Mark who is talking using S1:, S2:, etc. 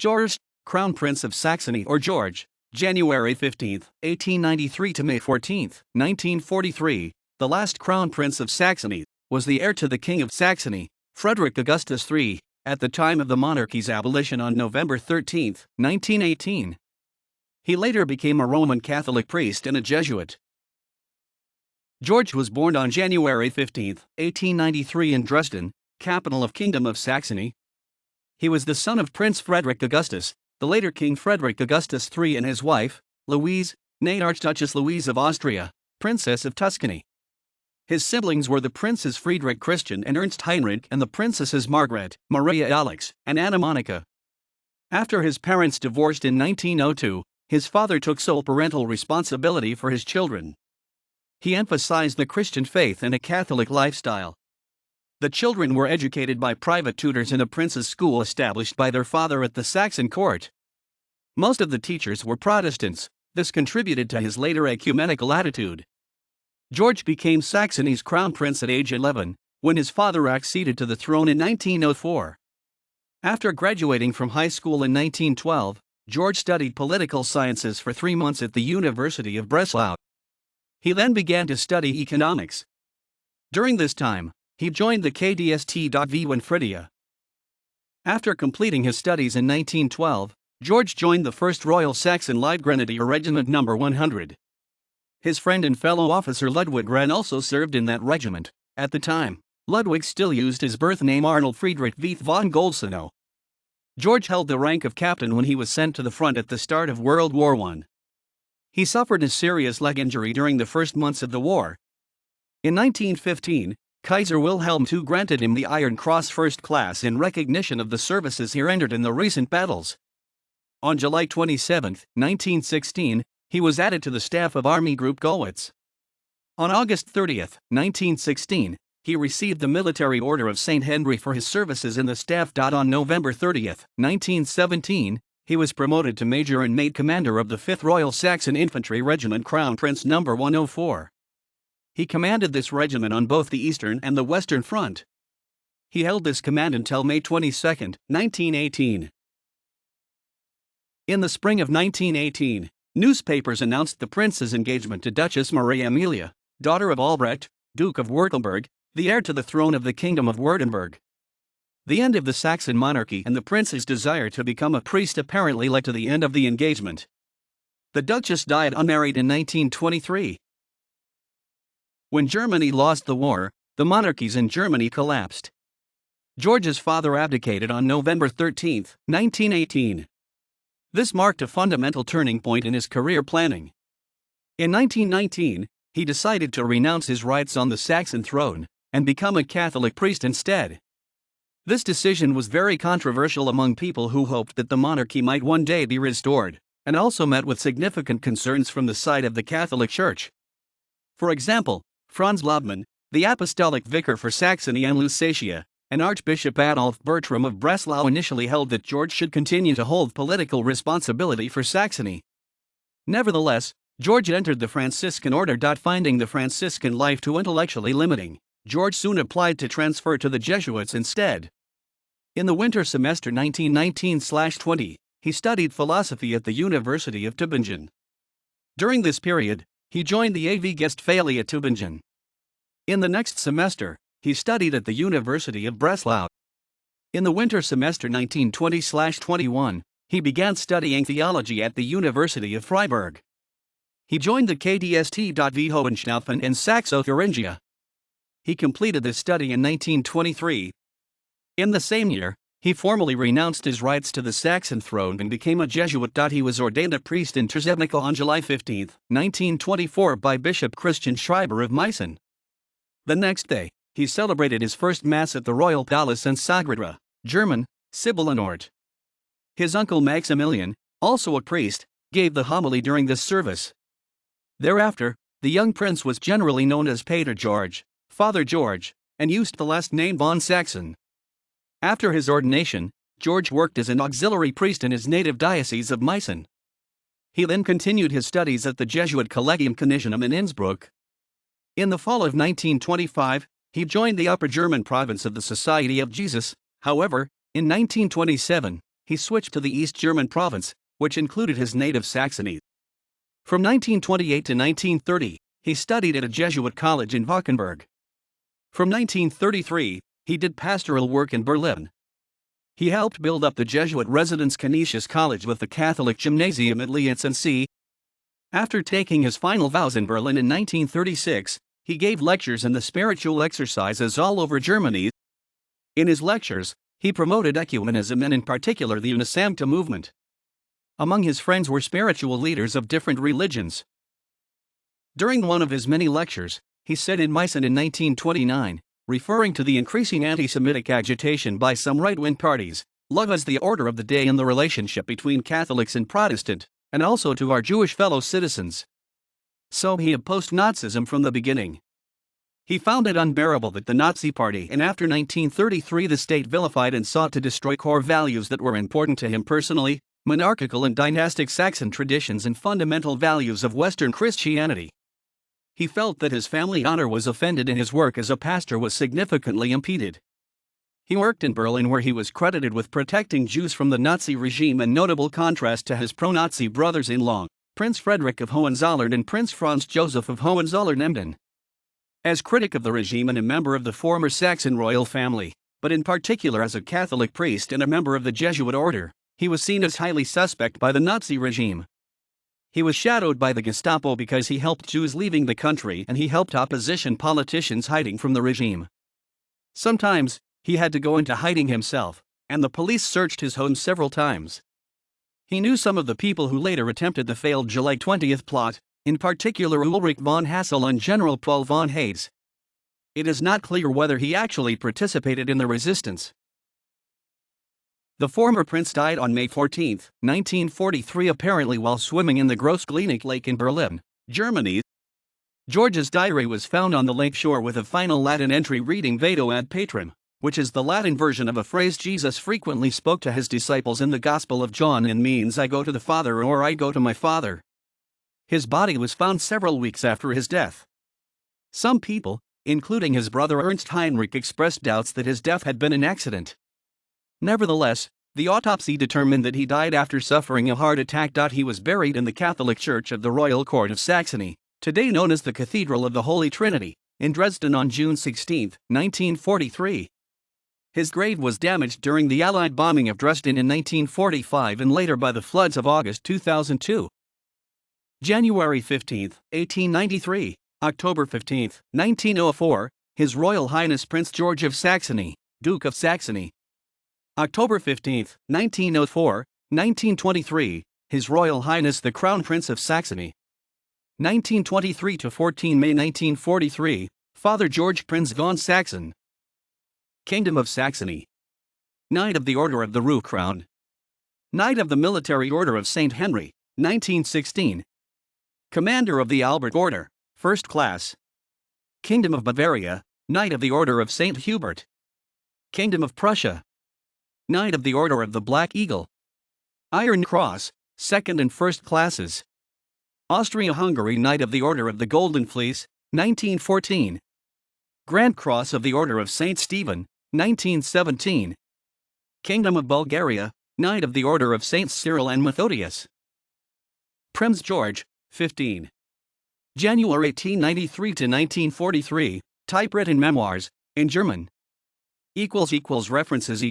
S1: Georg, Crown Prince of Saxony or George, January 15, 1893 to May 14, 1943, the last Crown Prince of Saxony, was the heir to the King of Saxony, Frederick Augustus III, at the time of the monarchy's abolition on November 13, 1918. He later became a Roman Catholic priest and a Jesuit. George was born on January 15, 1893 in Dresden, capital of Kingdom of Saxony. He was the son of Prince Frederick Augustus, the later King Frederick Augustus III, and his wife, Louise, née Archduchess Louise of Austria, Princess of Tuscany. His siblings were the Princes Friedrich Christian and Ernst Heinrich and the Princesses Margaret, Maria Alex, and Anna Monica. After his parents divorced in 1902, his father took sole parental responsibility for his children. He emphasized the Christian faith and a Catholic lifestyle. The children were educated by private tutors in a prince's school established by their father at the Saxon court. Most of the teachers were Protestants. This contributed to his later ecumenical attitude. George became Saxony's crown prince at age 11, when his father acceded to the throne in 1904. After graduating from high school in 1912, George studied political sciences for 3 months at the University of Breslau. He then began to study economics. During this time, he joined the KDST.V Winfridia. After completing his studies in 1912, George joined the 1st Royal Saxon Light Grenadier Regiment No. 100. His friend and fellow officer Ludwig Wren also served in that regiment. At the time, Ludwig still used his birth name Arnold Friedrich Wieth von Goldsenow. George held the rank of captain when he was sent to the front at the start of World War I. He suffered a serious leg injury during the first months of the war. In 1915, Kaiser Wilhelm II granted him the Iron Cross First Class in recognition of the services he rendered in the recent battles. On July 27, 1916, he was added to the staff of Army Group Gowitz. On August 30, 1916, he received the Military Order of St. Henry for his services in the staff. On November 30, 1917, he was promoted to Major and made commander of the 5th Royal Saxon Infantry Regiment Crown Prince No. 104. He commanded this regiment on both the Eastern and the Western Front. He held this command until May 22, 1918. In the spring of 1918, newspapers announced the prince's engagement to Duchess Maria Amelia, daughter of Albrecht, Duke of Württemberg, the heir to the throne of the Kingdom of Württemberg. The end of the Saxon monarchy and the prince's desire to become a priest apparently led to the end of the engagement. The Duchess died unmarried in 1923. When Germany lost the war, the monarchies in Germany collapsed. George's father abdicated on November 13, 1918. This marked a fundamental turning point in his career planning. In 1919, he decided to renounce his rights on the Saxon throne and become a Catholic priest instead. This decision was very controversial among people who hoped that the monarchy might one day be restored, and also met with significant concerns from the side of the Catholic Church. For example, Franz Laubmann, the apostolic vicar for Saxony and Lusatia, and Archbishop Adolf Bertram of Breslau initially held that George should continue to hold political responsibility for Saxony. Nevertheless, George entered the Franciscan order. Finding the Franciscan life too intellectually limiting, George soon applied to transfer to the Jesuits instead. In the winter semester 1919/20, he studied philosophy at the University of Tübingen. During this period, he joined the AV Guestphalia Tübingen. In the next semester, he studied at the University of Breslau. In the winter semester 1920/21, he began studying theology at the University of Freiburg. He joined the KDST.V Hohenstaufen in Saxo-Thuringia. He completed this study in 1923. In the same year, he formally renounced his rights to the Saxon throne and became a Jesuit. He was ordained a priest in Trzebnica on July 15, 1924 by Bishop Christian Schreiber of Meissen. The next day, he celebrated his first Mass at the Royal Palace in Sagrada, German, Sibyllenort. His uncle Maximilian, also a priest, gave the homily during this service. Thereafter, the young prince was generally known as Pater George, Father George, and used the last name von Saxon. After his ordination, George worked as an auxiliary priest in his native diocese of Meissen. He then continued his studies at the Jesuit Collegium Canisianum in Innsbruck. In the fall of 1925, he joined the Upper German province of the Society of Jesus. However, in 1927, he switched to the East German province, which included his native Saxony. From 1928 to 1930, he studied at a Jesuit college in Wackenburg. From 1933, he did pastoral work in Berlin. He helped build up the Jesuit residence Canisius College with the Catholic Gymnasium at Lienz. After taking his final vows in Berlin in 1936, he gave lectures in the spiritual exercises all over Germany. In his lectures, he promoted ecumenism and in particular the Unisancta movement. Among his friends were spiritual leaders of different religions. During one of his many lectures, he said in Meissen in 1929, referring to the increasing anti-Semitic agitation by some right-wing parties, "Love is the order of the day in the relationship between Catholics and Protestant, and also to our Jewish fellow citizens." So he opposed Nazism from the beginning. He found it unbearable that the Nazi Party and after 1933 the state vilified and sought to destroy core values that were important to him personally, monarchical and dynastic Saxon traditions and fundamental values of Western Christianity. He felt that his family honor was offended and his work as a pastor was significantly impeded. He worked in Berlin where he was credited with protecting Jews from the Nazi regime, in notable contrast to his pro-Nazi brothers-in-law, Prince Frederick of Hohenzollern and Prince Franz Joseph of Hohenzollern-Emden. As critic of the regime and a member of the former Saxon royal family, but in particular as a Catholic priest and a member of the Jesuit order, he was seen as highly suspect by the Nazi regime. He was shadowed by the Gestapo because he helped Jews leaving the country and he helped opposition politicians hiding from the regime. Sometimes, he had to go into hiding himself, and the police searched his home several times. He knew some of the people who later attempted the failed July 20th plot, in particular Ulrich von Hassel and General Paul von Hayes. It is not clear whether he actually participated in the resistance. The former prince died on May 14, 1943, apparently while swimming in the Großglienicke Lake in Berlin, Germany. George's diary was found on the lake shore with a final Latin entry reading Vado ad Patrem, which is the Latin version of a phrase Jesus frequently spoke to his disciples in the Gospel of John and means "I go to the Father" or "I go to my Father." His body was found several weeks after his death. Some people, including his brother Ernst Heinrich, expressed doubts that his death had been an accident. Nevertheless, the autopsy determined that he died after suffering a heart attack. He was buried in the Catholic Church of the Royal Court of Saxony, today known as the Cathedral of the Holy Trinity, in Dresden on June 16, 1943. His grave was damaged during the Allied bombing of Dresden in 1945 and later by the floods of August 2002. January 15, 1893, October 15, 1904, His Royal Highness Prince George of Saxony, Duke of Saxony. October 15, 1904, 1923, His Royal Highness the Crown Prince of Saxony. 1923 to 14 May 1943, Father Georg Prinz von Saxon. Kingdom of Saxony. Knight of the Order of the Rue Crown. Knight of the Military Order of St. Henry, 1916. Commander of the Albert Order, First Class. Kingdom of Bavaria, Knight of the Order of St. Hubert. Kingdom of Prussia. Knight of the Order of the Black Eagle. Iron Cross, Second and First Classes. Austria-Hungary Knight of the Order of the Golden Fleece, 1914. Grand Cross of the Order of St. Stephen, 1917. Kingdom of Bulgaria, Knight of the Order of St. Cyril and Methodius. Prince George, 15. January 1893 to 1943, typewritten memoirs, in German. References